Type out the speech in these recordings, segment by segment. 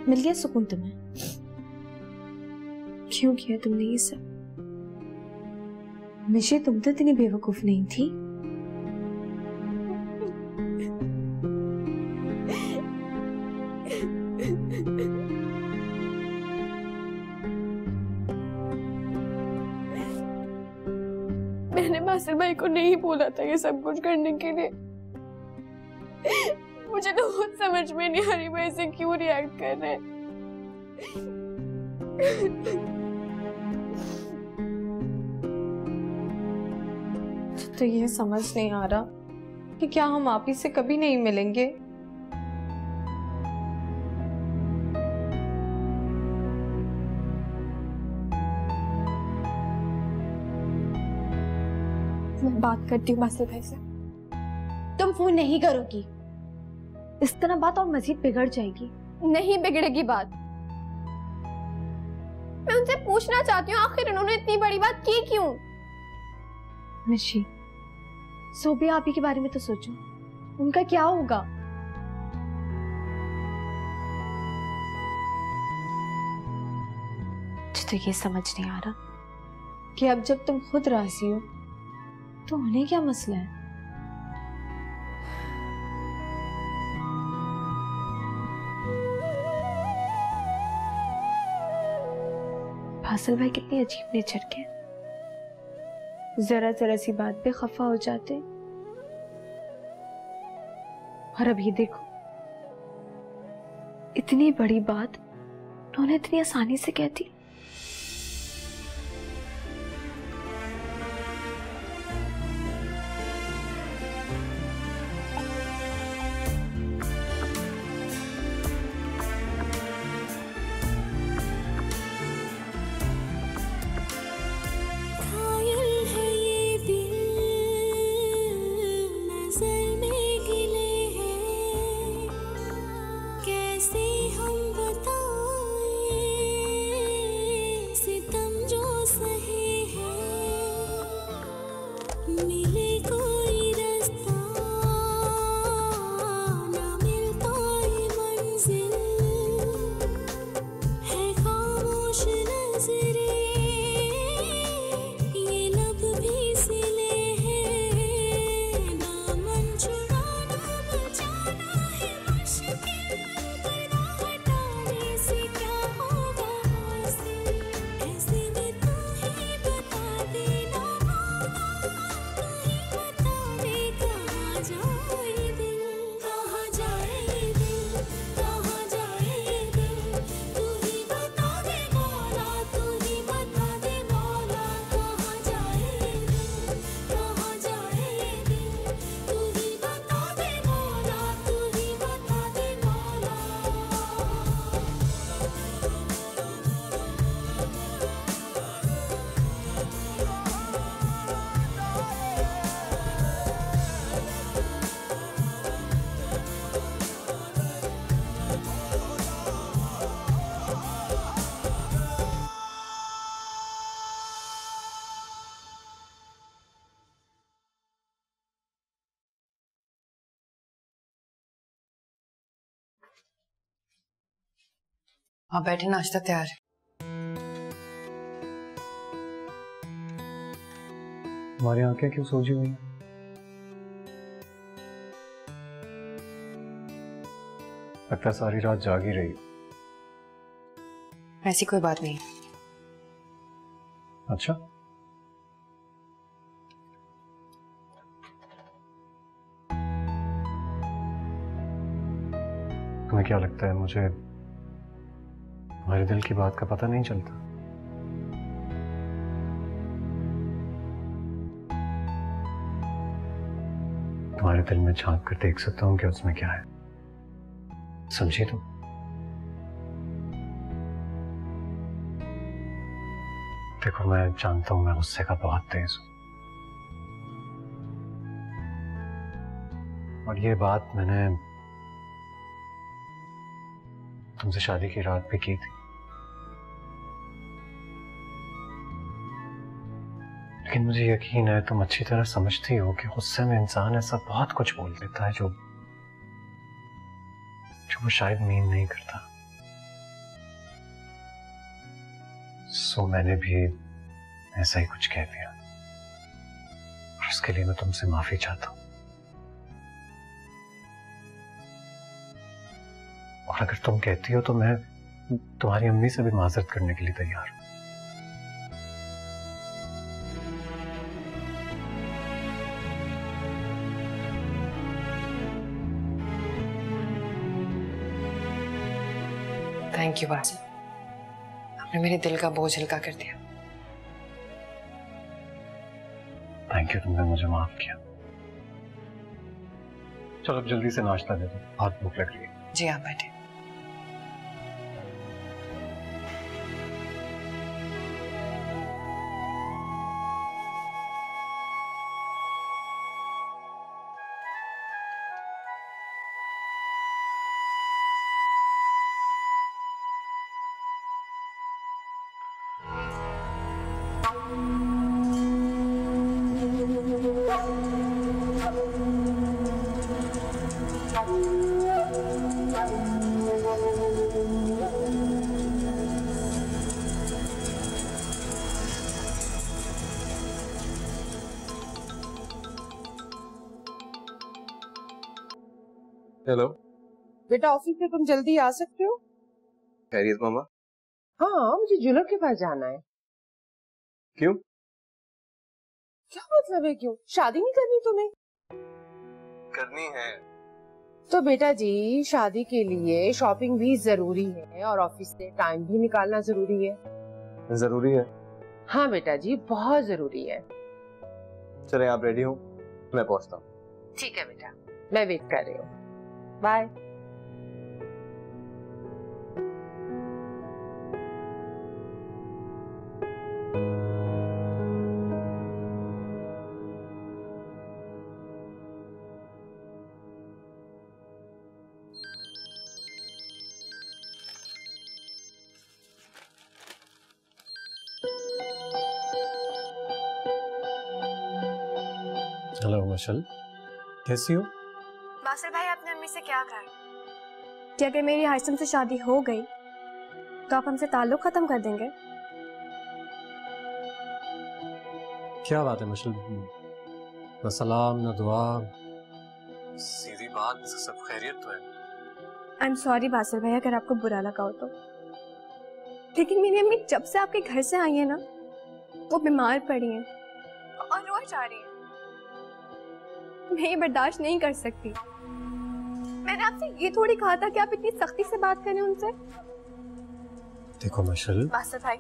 मिल गया सुकून तुम्हें? क्यों किया तुमने ये सब? निशी, तुम तो इतनी बेवकूफ नहीं थी। मैंने बासिल भाई को नहीं बोला था ये सब कुछ करने के लिए। मुझे तो खुद समझ में नहीं आ रही वो ऐसे क्यों रिएक्ट कर रहे हैं। तो ये समझ नहीं आ रहा कि क्या हम आप ही से कभी नहीं मिलेंगे? मैं बात करती हूँ बासिल भाई से। तुम फोन नहीं करोगी, इस तरह बात और मजीद बिगड़ जाएगी। नहीं बिगड़ेगी बात। मैं उनसे पूछना चाहती हूँ आखिर उन्होंने इतनी बड़ी बात की क्यों? निशी, सोबिया आप ही के बारे में तो सोचो, उनका क्या होगा? तो ये समझ नहीं आ रहा कि अब जब तुम खुद राजी हो तो उन्हें क्या मसला है? फासिल भाई कितनी अजीब नेचर के, जरा जरा सी बात पे खफा हो जाते, और अभी देखो इतनी बड़ी बात उन्होंने इतनी आसानी से कह दी। आप बैठे, नाश्ता तैयार है। हमारी आंखें क्यों सोजी हुई हैं? लगता है सारी रात जाग ही रही। ऐसी कोई बात नहीं। अच्छा, तुम्हें क्या लगता है मुझे तुम्हारे दिल की बात का पता नहीं चलता? तुम्हारे दिल में झांक कर देख सकता हूं कि उसमें क्या है, समझी तुम? देखो, मैं जानता हूं मैं गुस्से का बहुत तेज हूं, और ये बात मैंने तुमसे शादी की रात भी की थी, लेकिन मुझे यकीन है तुम अच्छी तरह समझती हो कि गुस्से में इंसान ऐसा बहुत कुछ बोल देता है जो वो शायद मीन नहीं करता। सो मैंने भी ऐसा ही कुछ कह दिया और उसके लिए मैं तुमसे माफी चाहता हूँ। और अगर तुम कहती हो तो मैं तुम्हारी अम्मी से भी माजरत करने के लिए तैयार हूं। थैंक यू बासिल, आपने मेरे दिल का बोझ हल्का कर दिया। थैंक यू, तुमने मुझे माफ किया। चलो अब जल्दी से नाश्ता दे दो, बहुत भूख लग रही है। जी आप बैठे। हेलो बेटा, ऑफिस से तुम जल्दी आ सकते हो? खैरियत मामा? हाँ, मुझे ज्वेलर के पास जाना है। क्यों? क्या मतलब है क्यों? शादी नहीं करनी तुम्हें? करनी है। तो बेटा जी, शादी के लिए शॉपिंग भी जरूरी है और ऑफिस से टाइम भी निकालना जरूरी है। जरूरी है? हाँ बेटा जी, बहुत जरूरी है। चले, आप रेडी हो, मैं पहुंचता हूँ। ठीक है बेटा, मैं वेट कर रही हूँ। बाय। हेलो मशल, कैसी हो? बासिल भाई, आपने अम्मी से क्या कहा कि अगर मेरी हाइसम से शादी हो गई तो आप हमसे ताल्लुक खत्म कर देंगे? क्या बात है मशल, न सलाम न दुआ, सीधी बात, सब खैरियत तो है। आई एम सॉरी बासिल भाई अगर आपको बुरा लगा हो तो, लेकिन मेरी अम्मी जब से आपके घर से आई है ना, वो बीमार पड़ी हैं और रोज आ रही हैं। मैं ये बर्दाश्त नहीं कर सकती। मैंने आपसे ये थोड़ी कहा था कि आप इतनी सख्ती से बात करें उनसे। देखो मशल, बासिल भाई,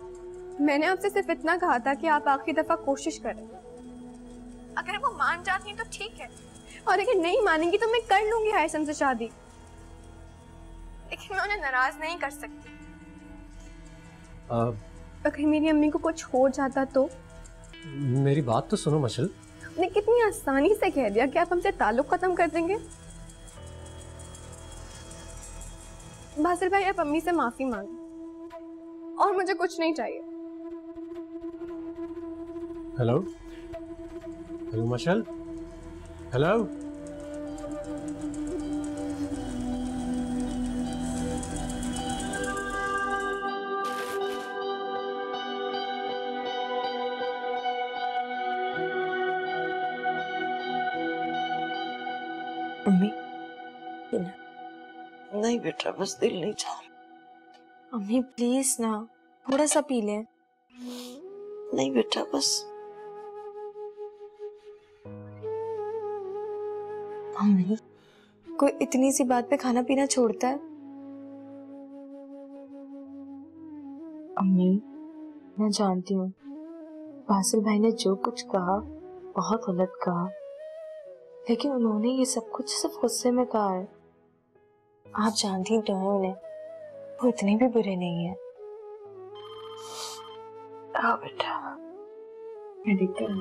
मैंने आपसे सिर्फ इतना कहा था कि आप आखिरी दफा कोशिश करें। अगर वो मान जाती हैं तो ठीक है, और अगर नहीं मानेंगी तो मैं कर लूंगी हाइसम से शादी, लेकिन मैं उन्हें नाराज नहीं कर सकती। अगर मेरी अम्मी को कुछ हो जाता तो? मेरी बात तो सुनो मशल। आपने कितनी आसानी से कह दिया कि आप हमसे ताल्लुक खत्म कर देंगे। बासिल भाई, आप अम्मी से माफी मांगो और मुझे कुछ नहीं चाहिए। हेलो हेलो मशल, हेलो। अम्मी, नहीं बेटा, बस दिल नहीं चाह रहा। अम्मी प्लीज ना, थोड़ा सा पी लें। नहीं बेटा, बस। अम्मी, कोई इतनी सी बात पे खाना पीना छोड़ता है? अम्मी, मैं जानती हूँ बासिल भाई ने जो कुछ कहा बहुत गलत कहा, लेकिन उन्होंने ये सब कुछ सिर्फ गुस्से में कहा है। आप जानती तो हैं उन्हें, वो इतने भी बुरे नहीं है। आओ बेटा, मैं देखती हूँ।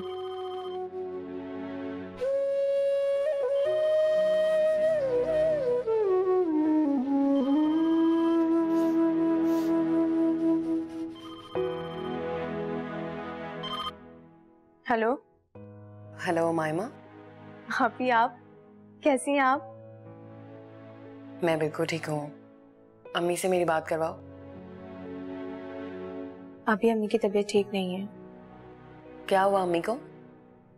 हेलो। हेलो मायमा। हाफी, आप कैसी हैं? आप? मैं बिल्कुल ठीक हूँ। अम्मी से मेरी बात करवाओ। अभी अम्मी की तबीयत ठीक नहीं है। क्या हुआ अम्मी को?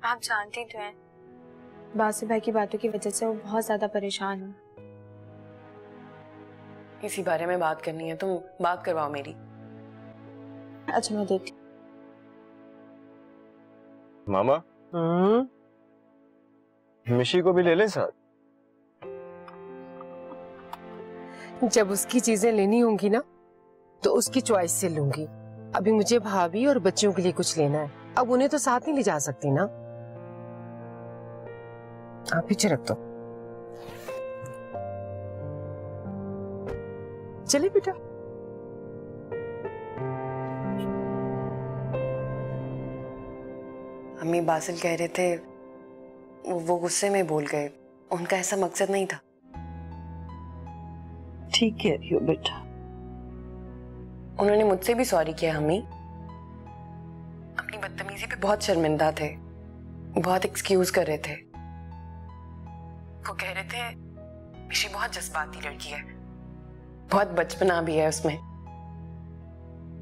आप जानती तो हैं, बासिल भाई की बातों की वजह से वो बहुत ज्यादा परेशान है। इसी बारे में बात करनी है, तुम बात करवाओ मेरी। अच्छा मैं देखती। मामा मिशी को भी ले ले साथ। जब उसकी चीजें लेनी होंगी ना तो उसकी चॉइस से लूंगी। अभी मुझे भाभी और बच्चों के लिए कुछ लेना है, अब उन्हें तो साथ नहीं ले जा सकती ना। आप पीछे रख दो। चलिए बेटा। अम्मी बासिल कह रहे थे वो गुस्से में बोल गए, उनका ऐसा मकसद नहीं था। ठीक कह रही हो बेटा। उन्होंने मुझसे भी सॉरी किया अम्मी। अपनी बदतमीजी पे बहुत शर्मिंदा थे, बहुत एक्सक्यूज कर रहे थे। वो कह रहे थे मिशी बहुत जज्बाती लड़की है, बहुत बचपना भी है उसमें,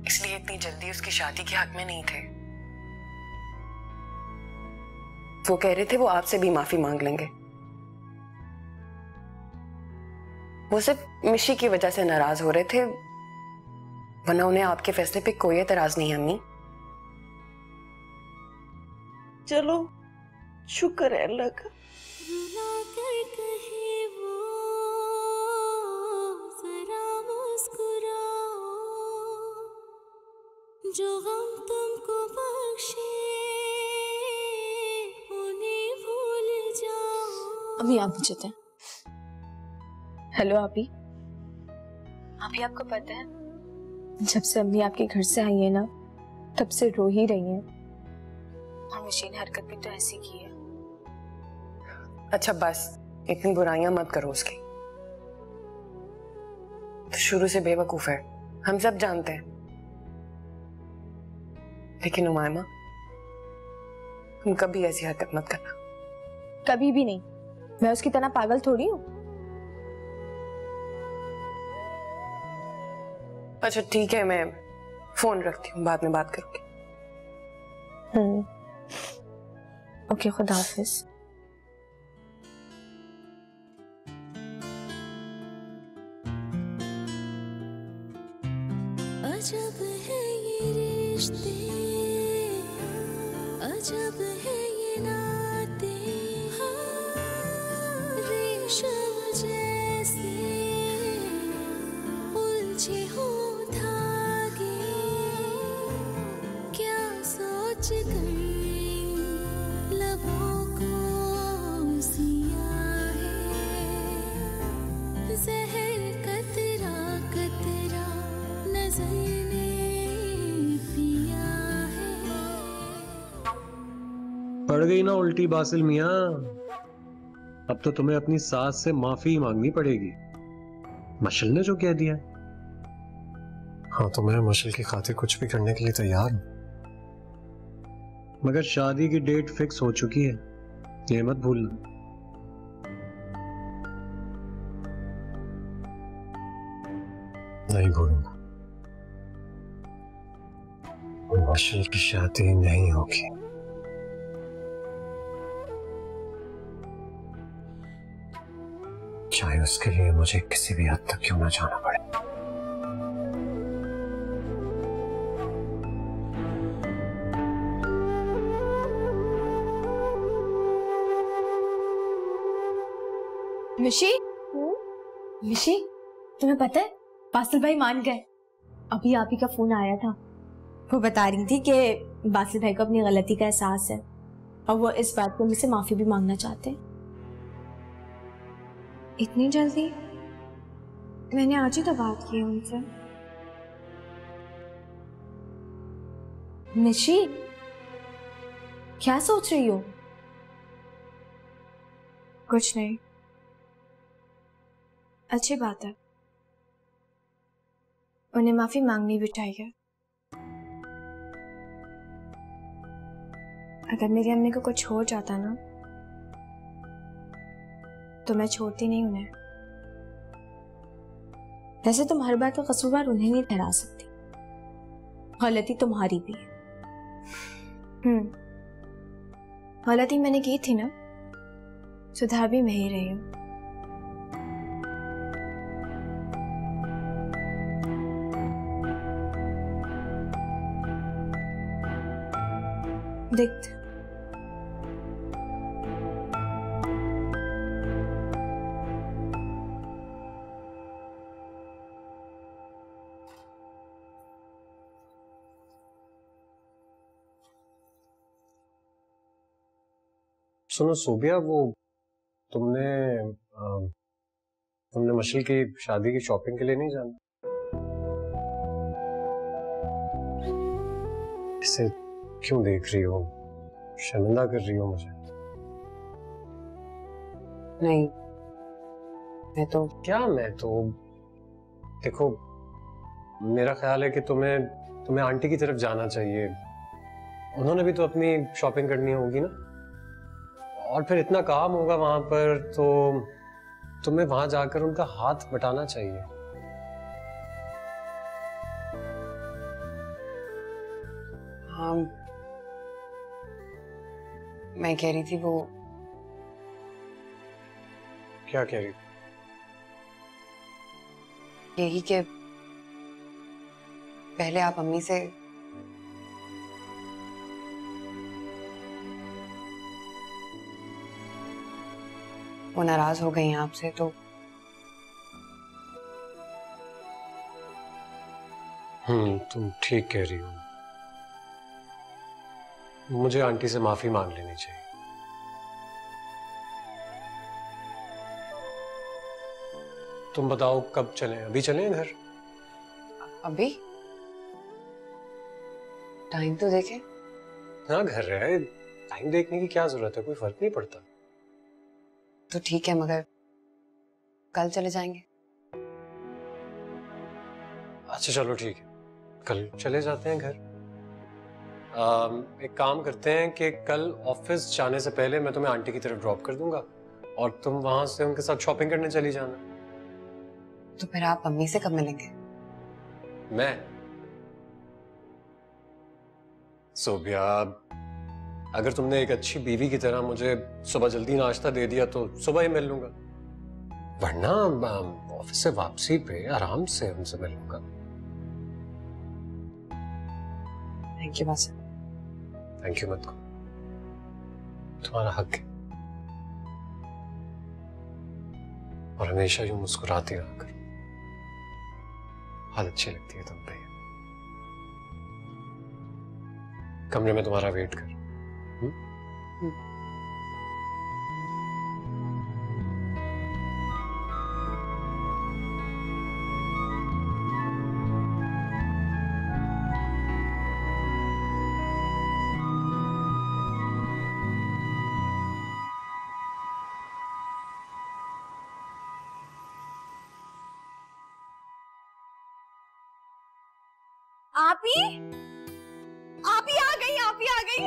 इसलिए इतनी जल्दी उसकी शादी के हक में नहीं थे। वो कह रहे थे वो आपसे भी माफी मांग लेंगे। वो सिर्फ मिशी की वजह से नाराज हो रहे थे, वरना उन्हें आपके फैसले पे कोई एतराज नहीं है अम्मी। चलो शुक्र है अल्लाह का। जो गम तुमको बख्शे उन्हें भूल जाओ। अम्मी आप मुझे दें। हेलो अभी आपको पता है, जब से अम्मी आपके घर से आई है ना, तब से रो ही रही हैं। और मिशी ने हरकत भी तो ऐसी की है। अच्छा बस, इतनी बुराइयां मत करो उसकी। तो शुरू से बेवकूफ है, हम सब जानते हैं। लेकिन उमायमा, तुम कभी ऐसी हरकत मत करना। कभी भी नहीं। मैं उसकी तरह पागल थोड़ी हूँ। अच्छा ठीक है, मैं फोन रखती हूँ, बाद में बात करूंगी। ओके, खुदा हाफिज। अजब है ये रिश्ते, अजब है ये नाते, रेशम जैसे उलझे हो धागे, क्या सोच कर लबों को सिया है, जहर कतरा कतरा नजर ने पिया है। पड़ गई ना उल्टी बासिल मियाँ, अब तो तुम्हें अपनी सास से माफी मांगनी पड़ेगी। मशल ने जो कह दिया। हाँ तो मैं मशल की खातिर कुछ भी करने के लिए तैयार हूं, मगर शादी की डेट फिक्स हो चुकी है, ये मत भूलना। नहीं भूलूंगा। मशल की शादी नहीं होगी। चाहे उसके लिए मुझे किसी भी हद तक क्यों ना जाना पड़े। मिशी, मिशी, तुम्हें पता है बासिल भाई मान गए। अभी आप ही का फोन आया था। वो बता रही थी कि बासिल भाई को अपनी गलती का एहसास है और वो इस बात पे मुझसे माफी भी मांगना चाहते हैं। इतनी जल्दी? मैंने आज ही तो बात की उनसे। मिशी, क्या सोच रही हो? कुछ नहीं। अच्छी बात है, उन्हें माफी मांगनी भी चाहिए। अगर मेरी अम्मी को कुछ हो जाता ना तो मैं छोड़ती नहीं उन्हें। वैसे तुम हर बात का कसूरवार उन्हें नहीं ठहरा सकती, गलती तुम्हारी भी है। गलती मैंने की थी ना, सुधार भी मैं ही रही हूँ। देखते सुनो सोबिया, वो तुमने मशल की शादी की शॉपिंग के लिए नहीं जाना? इसे क्यों देख रही हो? शर्मिंदा कर रही हो मुझे। नहीं, मैं तो देखो, मेरा ख्याल है कि तुम्हें आंटी की तरफ जाना चाहिए। उन्होंने भी तो अपनी शॉपिंग करनी होगी ना, और फिर इतना काम होगा वहां पर, तो तुम्हें वहां जाकर उनका हाथ बटाना चाहिए। हाँ, मैं कह रही थी वो। क्या कह रही थी? यही कि पहले आप अम्मी से वो नाराज हो गई हैं आपसे, तो तुम ठीक कह रही हो। मुझे आंटी से माफी मांग लेनी चाहिए। तुम बताओ कब चलें? अभी चलें घर? अभी टाइम तो देखें। हाँ, घर है, टाइम देखने की क्या जरूरत है, कोई फर्क नहीं पड़ता। तो ठीक है, मगर कल चले जाएंगे। अच्छा चलो ठीक है, कल चले जाते हैं घर। एक काम करते हैं कि कल ऑफिस जाने से पहले मैं तुम्हें आंटी की तरफ ड्रॉप कर दूंगा और तुम वहां से उनके साथ शॉपिंग करने चली जाना। तो फिर आप अम्मी से कब मिलेंगे? मैं सोबिया, अगर तुमने एक अच्छी बीवी की तरह मुझे सुबह जल्दी नाश्ता दे दिया तो सुबह ही मिल लूंगा, वरना ऑफिस से वापसी पे आराम से उनसे मिल लूंगा। Thank you Basil. Thank you मत को, तुम्हारा हक है। और हमेशा यूं मुस्कुराती रहा करो, हालत अच्छी लगती है तुम पे। कमरे में तुम्हारा वेट कर। आप ही आ गई, आप ही आ गई।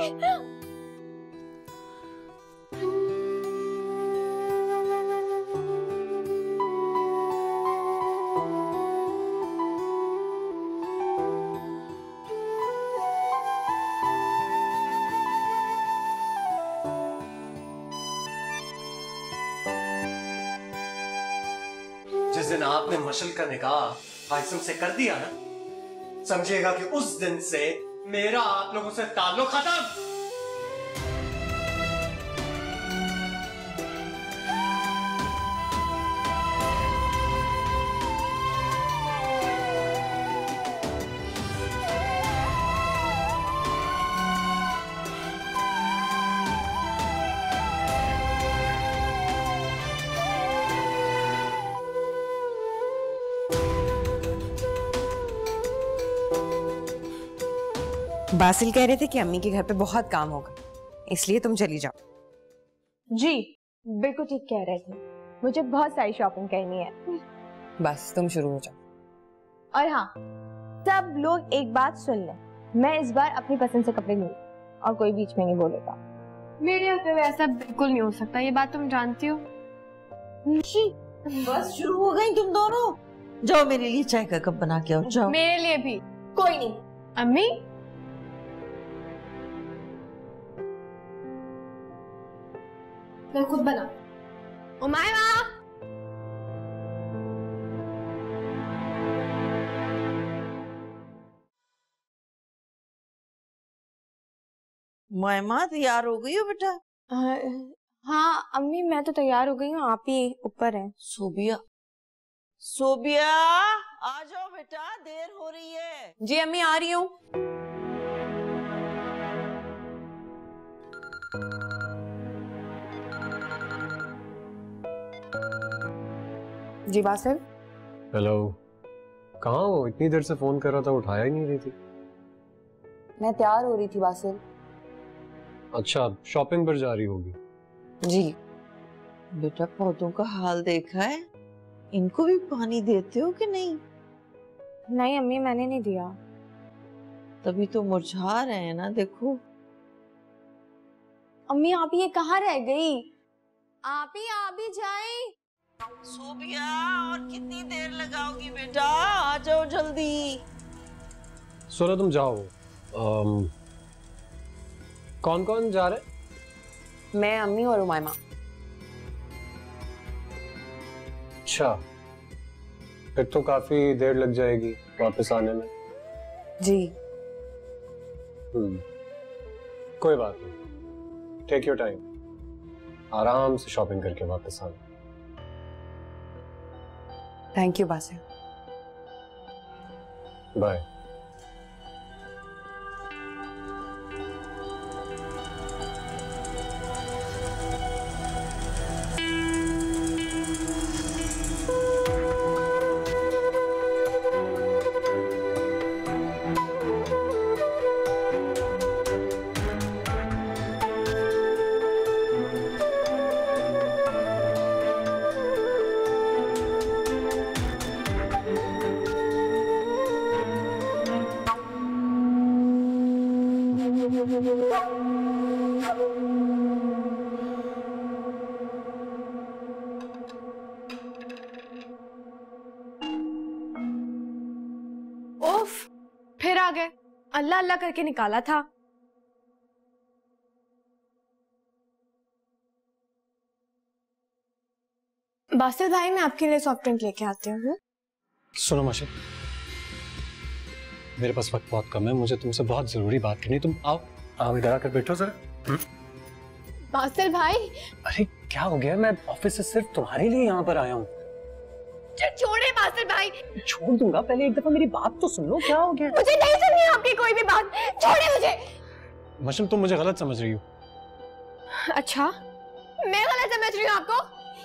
जिस दिन आपने मशल का निकाह हाइसम से कर दिया ना, समझिएगा कि उस दिन से मेरा आप लोगों से ताल्लुक खत्म। बासिल कह रहे थे कि अम्मी के घर पे बहुत काम होगा, इसलिए तुम चली जाओ। जी बिल्कुल ठीक कह रहे थे, मुझे बहुत सारी शॉपिंग करनी है। बस तुम शुरू हो जाओ। और हाँ, सब लोग एक बात सुन लें, मैं इस बार अपनी पसंद से कपड़े लूंगी और कोई बीच में नहीं बोलेगा। मेरे होते हुए ऐसा बिल्कुल नहीं हो सकता, ये बात तुम जानती हो। बस शुरू हो गई तुम दोनों। जाओ मेरे लिए चाय का कप बना के आओ, जाओ। मेरे लिए भी कोई नहीं, अम्मी, मैं खुद बना। उमायमा, मायमा तैयार हो गई हो बेटा? हाँ अम्मी, मैं तो तैयार हो गई हूँ, आप ही ऊपर हैं। सोबिया, सोबिया आ जाओ बेटा, देर हो रही है। जी अम्मी, आ रही हूँ। जी बासिल। हेलो, कहाँ हो? इतनी देर से फोन कर रहा था, उठाया ही नहीं रही थी। मैं तैयार हो रही थी बासिल। अच्छा, शॉपिंग पर जा रही होगी। जी। बेटा पौधों का हाल देखा है? इनको भी पानी देते हो कि नहीं? नहीं अम्मी, मैंने नहीं दिया। तभी तो मुरझा रहे हैं ना, देखो। अम्मी आप ये कहाँ रह गई? आप ही जाएं। सोबिया, और कितनी देर लगाओगी बेटा? आ जाओ जल्दी। सोना तुम जाओ। कौन कौन जा रहे? मैं, अम्मी और उमायमा। अच्छा, फिर तो काफी देर लग जाएगी वापस आने में। जी। कोई बात नहीं, टेक योर टाइम, आराम से शॉपिंग करके वापस आना। Thank you Basil. बाय। ओफ, फिर आ गए। अल्लाह अल्लाह करके निकाला था। बासिल भाई, मैं आपके लिए सॉफ्ट ड्रिंक लेके आती हूँ। सुनो माशा, मेरे पास वक्त बहुत कम है, मुझे तुमसे बहुत जरूरी बात करनी। तुम आओ, आओ इधर आकर बैठो जरा। बासिल भाई। अरे क्या हो गया? मैं ऑफिस से सिर्फ तुम्हारे लिए यहाँ पर आया हूँ। छोड़े बासिल भाई। छोड़ दूंगा, पहले एक दफा मेरी बात तो सुन लो। क्या हो गया? मुझे नहीं सुननी आपकी कोई भी बात, छोड़े मुझे। मशम, तुम मुझे गलत समझ रही हो। अच्छा, मैं गलत समझ रही हूँ आपको?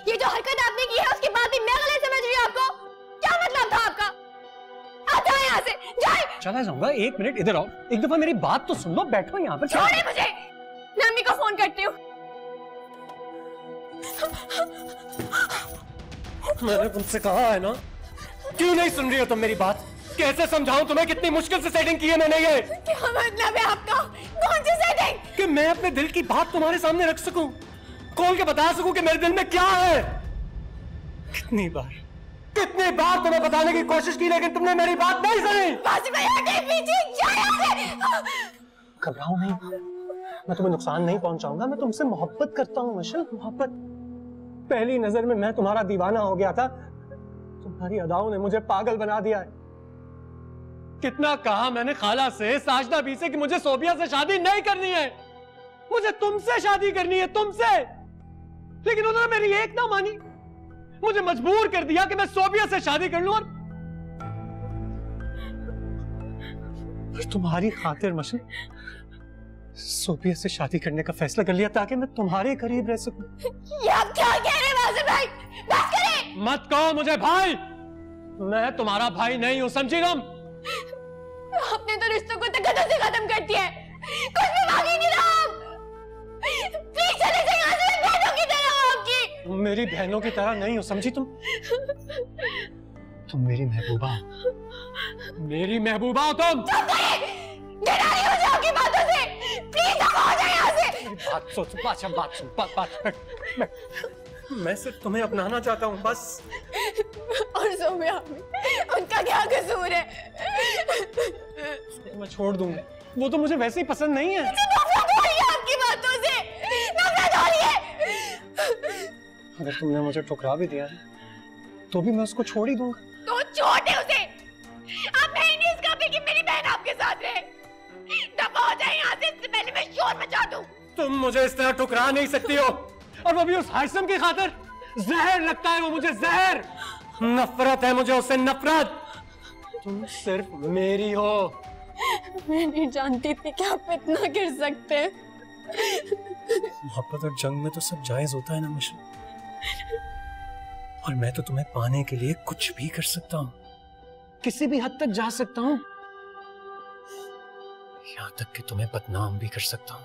ये जो हरकत आपने की है उसके बाद भी मैं गलत समझ रही हूँ आपको? क्या मतलब था आपका? आप जाए यहाँ से, जाए। चला जाऊंगा, एक मिनट इधर आओ, एक दफा मेरी बात तो सुन लो। बैठो यहाँ पर। छोड़े मुझे, मैं अम्मी को फोन करती हूँ। मैंने तुमसे कहा है ना, क्यों नहीं सुन रही हो तुम मेरी बात? कैसे समझाऊं तुम्हें, कितनी मुश्किल से सेटिंग की है मैंने ये। क्या मतलब है आपका? कौन सी सेटिंग? कि मैं अपने दिल की बात तुम्हारे सामने रख सकूं, खोल के बता सकूं कि मेरे दिल में क्या है। कितनी बार तुम्हें बताने की कोशिश की, लेकिन तुमने मेरी बात नहीं सुनी। घबराओ नहीं, मैं तुम्हें नुकसान नहीं पहुंचाऊंगा। मैं तुमसे मोहब्बत करता हूँ मशल, मोहब्बत। पहली नजर में मैं तुम्हारा दीवाना हो गया था। तुम्हारी अदाओं ने मुझे पागल बना दिया है। कितना कहा मैंने खाला से, साजदा भी से कि मुझे सोबिया से शादी नहीं करनी है, मुझे तुमसे शादी करनी है, तुमसे। लेकिन उन्होंने मेरी एक ना मानी, मुझे मजबूर कर दिया कि मैं सोबिया से शादी कर लूं। और तुम्हारी खातिर मशल सोबिया से शादी करने का फैसला कर लिया ताकि मैं तुम्हारे करीब रह सकूं। आप क्या कह रहे हैं बासिल भाई? बस करें। मत कहो मुझे भाई, मैं तुम्हारा भाई नहीं हूं, समझी तुम? आपने तो रिश्तों को तकद्दुस से खत्म कर दिया है, कुछ भी बाकी नहीं रहा। आप प्लीज चले जाइए यहाँ से, मैं बहनों की तरह हूँ आपकी। तुम मेरी बहनों की तरह नहीं हो, समझी तुम? तुम मेरी महबूबा हो, मेरी महबूबा हो तुम। डरा रही हो जाओगी बातों से, प्लीज दफा हो जाए यहाँ से। बात सोच, अच्छा बात सुन, बात मैं सिर्फ तुम्हें अपनाना चाहता हूँ, बस। और छोड़ सोम्या, उनका क्या कसूर है? मैं छोड़ दूंगा, वो तो मुझे वैसे ही पसंद नहीं है। नफरत हो रही है आपकी बातों से, नफरत हो रही है। अगर तुमने मुझे ठुकरा भी दिया है तो भी मैं उसको छोड़ ही दूंगा। तो छोड़ दे उसे। आप नहीं इस काबिल कि मेरी बहन आपके साथ रहे। दफा हो जाए यहाँ से, इससे पहले मैं शोर मचा दूं। तुम मुझे इस तरह ठुकरा नहीं सकती हो, और वो भी उस हाशिम की खातिर। जहर लगता है वो मुझे, जहर। नफरत है मुझे उससे, नफरत। तुम सिर्फ मेरी हो। मैं नहीं जानती थी कि आप इतना गिर सकते हैं। मोहब्बत और जंग में तो सब जायज होता है ना मिशन, और मैं तो तुम्हें पाने के लिए कुछ भी कर सकता हूँ, किसी भी हद तक जा सकता हूँ, यहाँ तक कि तुम्हें बदनाम भी कर सकता हूँ।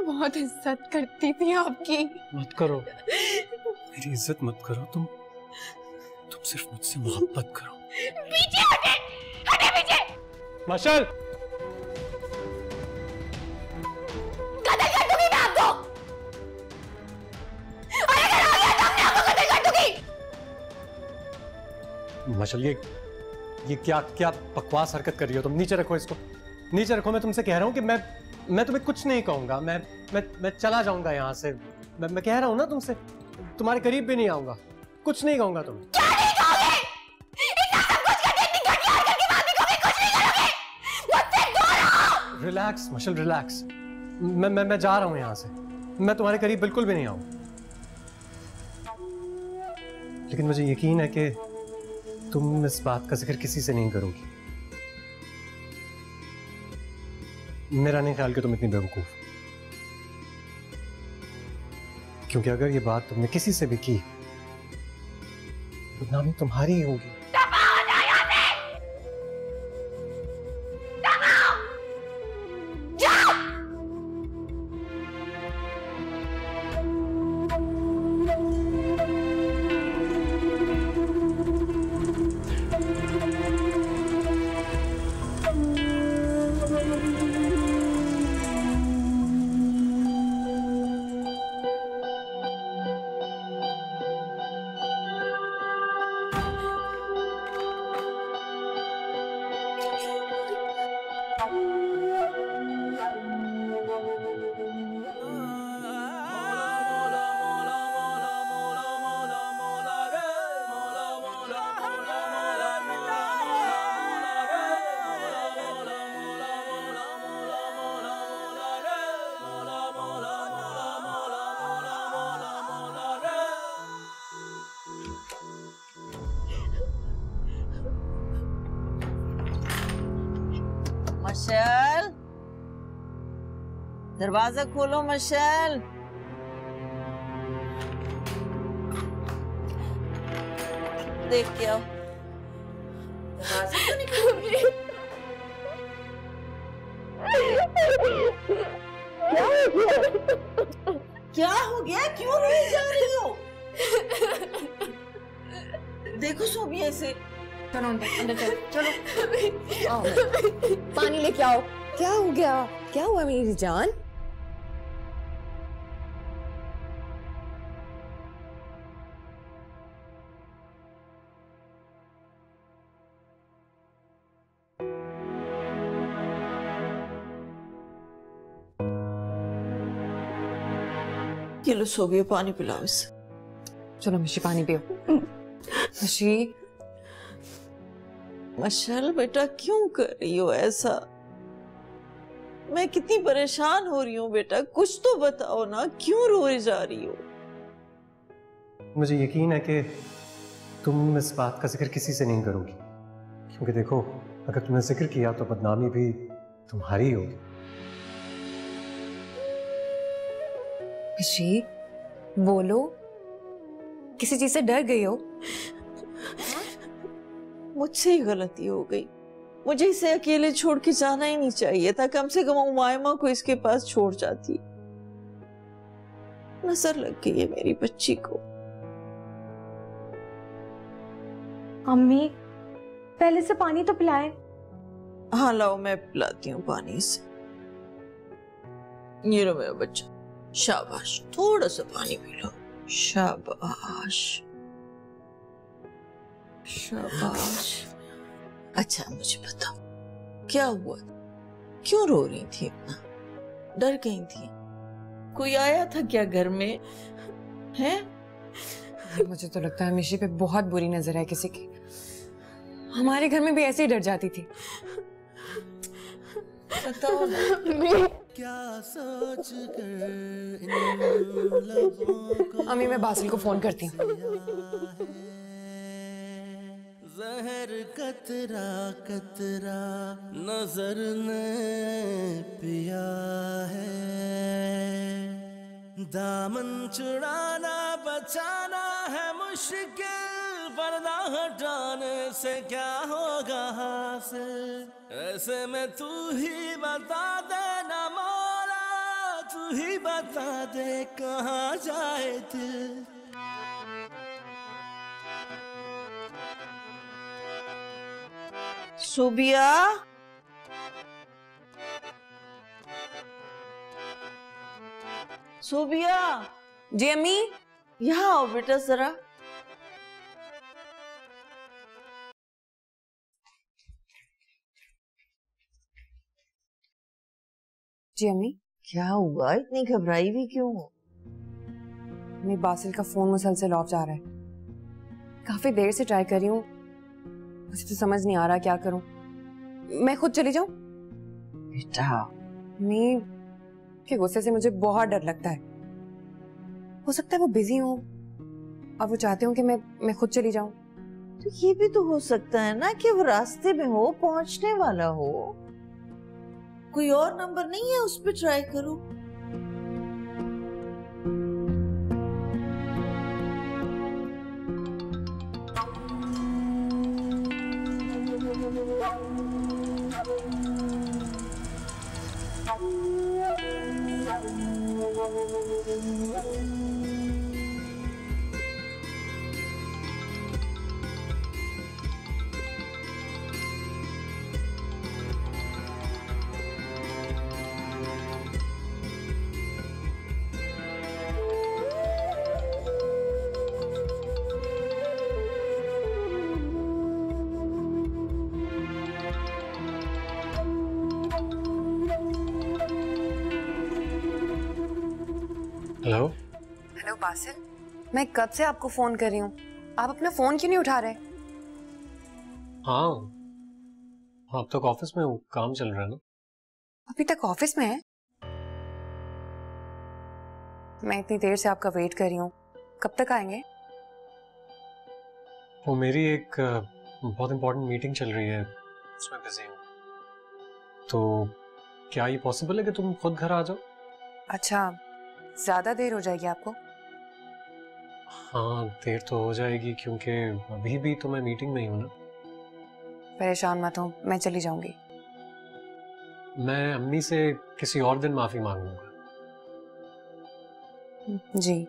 बहुत इज्जत करती थी आपकी। मत करो, मेरी इज्जत मत करो, तुम सिर्फ मुझसे मोहब्बत करो। पीछे हटे, हटे पीछे। मशल, कत्ल कर दूंगी मैं आपको, और अगर आ गया तो मैं आपको कत्ल कर दूंगी। मशल, ये क्या क्या बकवास हरकत कर रही हो तुम? नीचे रखो इसको, नीचे रखो। मैं तुमसे कह रहा हूँ कि मैं तुम्हें कुछ नहीं कहूंगा। मैं चला जाऊंगा यहाँ से। मैं कह रहा हूँ ना तुमसे, तुम्हारे करीब भी नहीं आऊंगा, कुछ नहीं कहूंगा तुम्हें। क्या नहीं कहोगे? इतना सब कुछ करके, इतनी घटिया हरकत के बाद भी कभी कुछ नहीं करोगे? मुझसे दूर रहो। रिलैक्स मशल, रिलैक्स। मैं जा रहा हूँ यहाँ से। मैं तुम्हारे करीब बिल्कुल भी नहीं आऊंगा, लेकिन मुझे यकीन है कि तुम इस बात का जिक्र किसी से नहीं करोगी। मेरा नहीं ख्याल कि तुम इतनी बेवकूफ, क्योंकि अगर ये बात तुमने किसी से भी की, बदनामी तुम्हारी ही होगी। मशल, दरवाजा खोलो मशल। देख के आओ, दरवाजा तो नहीं खोलोगी? क्या हो गया? क्यों रोई जा रही हो? देखो सोमिया इसे। चलो अंदर चलो, चलो पानी लेके आओ। क्या हो गया? क्या हुआ मेरी जान? ये लो सोबिया, पानी पिलाओ इसे। चलो मिशी, पानी पियो। मिशी, मशल बेटा क्यों कर रही हो ऐसा? मैं कितनी परेशान हो रही हूँ बेटा, कुछ तो बताओ ना, क्यों रोए जा रही हो? मुझे यकीन है कि तुम इस बात का जिक्र किसी से नहीं करोगी, क्योंकि देखो, अगर तुमने जिक्र किया तो बदनामी भी तुम्हारी होगी। मिशी, बोलो, किसी चीज से डर गई हो? मुझसे ही गलती हो गई, मुझे इसे अकेले छोड़ के जाना ही नहीं चाहिए था। कम से कम उमायमा को इसके पास छोड़ जाती। नजर लग गई है मेरी बच्ची को। अम्मी, पहले से पानी तो पिलाए। हाँ लाओ, मैं पिलाती हूँ पानी से। ये लो मेरा बच्चा, शाबाश, थोड़ा सा पानी पी लो, शाबाश। शाबाश। अच्छा मुझे बताओ क्या हुआ, क्यों रो रही थी इतना, डर गई थी? कोई आया था क्या घर में? हैं? मुझे तो लगता है मिशी पे बहुत बुरी नजर है किसी की। हमारे घर में भी ऐसे ही डर जाती थी। बताओ ना। क्या सोच कर अम्मी मैं बासिल को फोन करती हूँ। जहर कतरा कतरा नजर ने पिया है, दामन चुराना बचाना है मुश्किल, पर्दा हटाने से क्या होगा हासिल, ऐसे में तू ही बता दे ना मौला, तू ही बता दे कहाँ जाए दिल। सुबिया, सुबिया, जी अम्मी। यहाँ आओ बेटा जरा। जी अम्मी। क्या हुआ, इतनी घबराई हुई क्यों हो? अम्मी बासिल का फोन मुसलसल ऑफ जा रहा है। काफी देर से ट्राई कर रही हूँ, मुझे तो समझ नहीं आ रहा क्या करूं। मैं खुद चली जाऊं? बेटा अम्मी के गुस्से से मुझे बहुत डर लगता है। हो सकता है वो बिजी हो और वो चाहते हो कि मैं खुद चली जाऊं। तो ये भी तो हो सकता है ना कि वो रास्ते में हो, पहुंचने वाला हो। कोई और नंबर नहीं है, उस पर ट्राई करो। हेलो हेलो बासिल, मैं कब से आपको फोन कर रही हूँ, आप अपना फोन क्यों नहीं उठा रहे? हाँ अब तक ऑफिस में हूँ, काम चल रहा है ना। अभी तक ऑफिस में है? मैं इतनी देर से आपका वेट कर रही हूँ, कब तक आएंगे? वो मेरी एक बहुत इंपॉर्टेंट मीटिंग चल रही है, उसमें बिजी हूँ। तो क्या ये पॉसिबल है कि तुम खुद घर आ जाओ? अच्छा, ज्यादा देर हो जाएगी आपको? हाँ देर तो हो जाएगी, क्योंकि अभी भी तो मैं मीटिंग में ही हूँ ना। परेशान मत हो, मैं चली जाऊंगी। मैं अम्मी से किसी और दिन माफी मांग लूंगा। जी।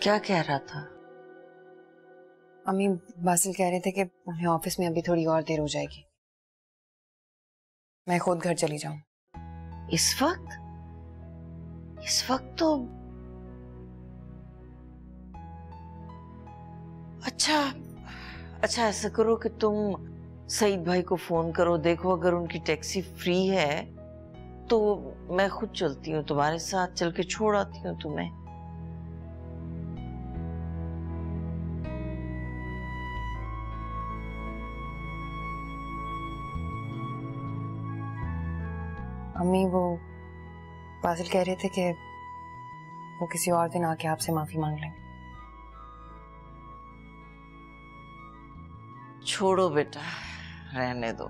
क्या कह रहा था? अम्मी बासिल कह रहे थे कि उन्हें ऑफिस में अभी थोड़ी और देर हो जाएगी, मैं खुद घर चली जाऊं। इस वक्त तो अच्छा ऐसा करो कि तुम सईद भाई को फोन करो, देखो अगर उनकी टैक्सी फ्री है तो मैं खुद चलती हूँ तुम्हारे साथ, चल के छोड़ आती हूँ तुम्हें। अम्मी वो बासिल कह रहे थे कि वो किसी और दिन आके आपसे माफी मांग लेंगे। छोड़ो बेटा, रहने दो।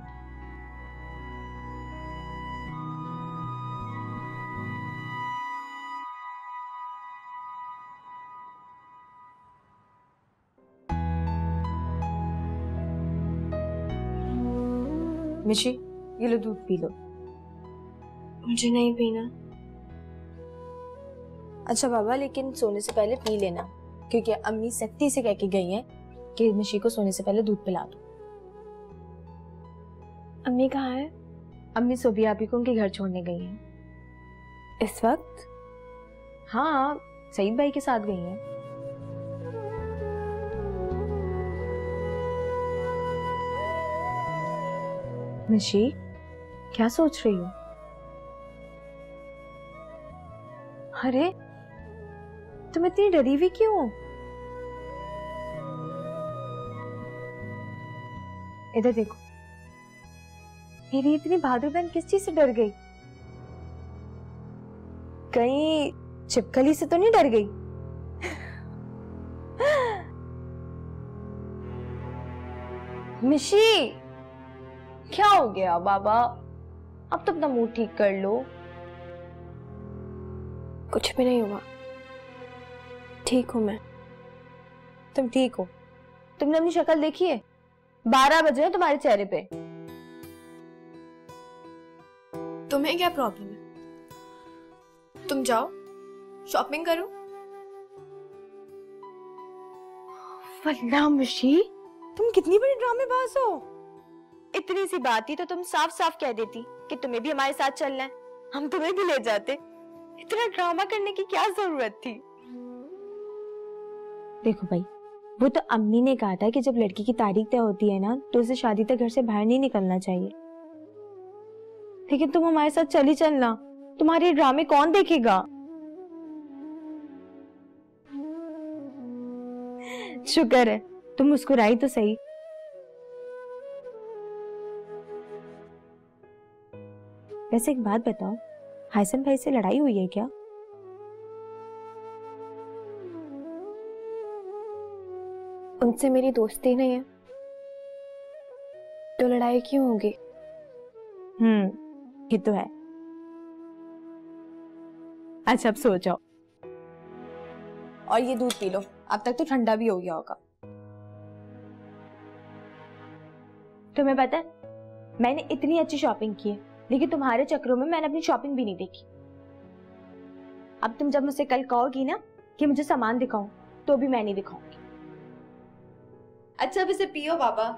मिशी ये लो दूध पी लो। मुझे नहीं पीना। अच्छा बाबा, लेकिन सोने से पहले पी लेना, क्योंकि अम्मी सख्ती से कह के गई हैं कि मिशी को सोने से पहले दूध पिला दो। अम्मी कहाँ है? अम्मी सोबिया आपी को उनके घर छोड़ने गई हैं। इस वक्त? हाँ, सईद भाई के साथ गई हैं। मिशी, क्या सोच रही हो? अरे, तुम इतनी डरी हुई क्यों हो? इधर देखो, मेरी इतनी बहादुर बहन किस चीज से डर गई? कहीं छिपकली से तो नहीं डर गई? मिशी, क्या हो गया बाबा? अब तो अपना मूड ठीक कर लो। कुछ भी नहीं हुआ, ठीक हूं मैं। तुम ठीक हो? तुमने अपनी शक्ल देखी है? 12 बजे हैं तुम्हारे चेहरे पे। तुम्हें क्या प्रॉब्लम है? तुम जाओ शॉपिंग करो। वरना मिशी, तुम कितनी बड़ी ड्रामेबाज हो। इतनी सी बात थी तो तुम साफ साफ कह देती कि तुम्हें भी हमारे साथ चलना है, हम तुम्हें भी ले जाते। इतना ड्रामा करने की क्या जरूरत थी? देखो भाई, वो तो अम्मी ने कहा था कि जब लड़की की तारीख तय होती है ना, तो उसे शादी तक घर से बाहर नहीं निकलना चाहिए। लेकिन तुम हमारे साथ चली चलना, तुम्हारे ड्रामे कौन देखेगा? शुक्र है तुम मुस्कुराई तो सही। वैसे एक बात बताओ, हाइसन भाई से लड़ाई हुई है क्या? उनसे मेरी दोस्ती नहीं है तो लड़ाई क्यों होगी? ये तो है। अच्छा, अब सो जाओ और ये दूध पी लो, अब तक तो ठंडा भी हो गया होगा। तुम्हें पता है, मैंने इतनी अच्छी शॉपिंग की है, लेकिन तुम्हारे चक्करों में मैंने अपनी शॉपिंग भी नहीं देखी। अब तुम जब मुझसे कल कहोगी ना कि मुझे सामान दिखाओ, तो भी मैं नहीं दिखाऊंगी। अच्छा, अब इसे पियो बाबा।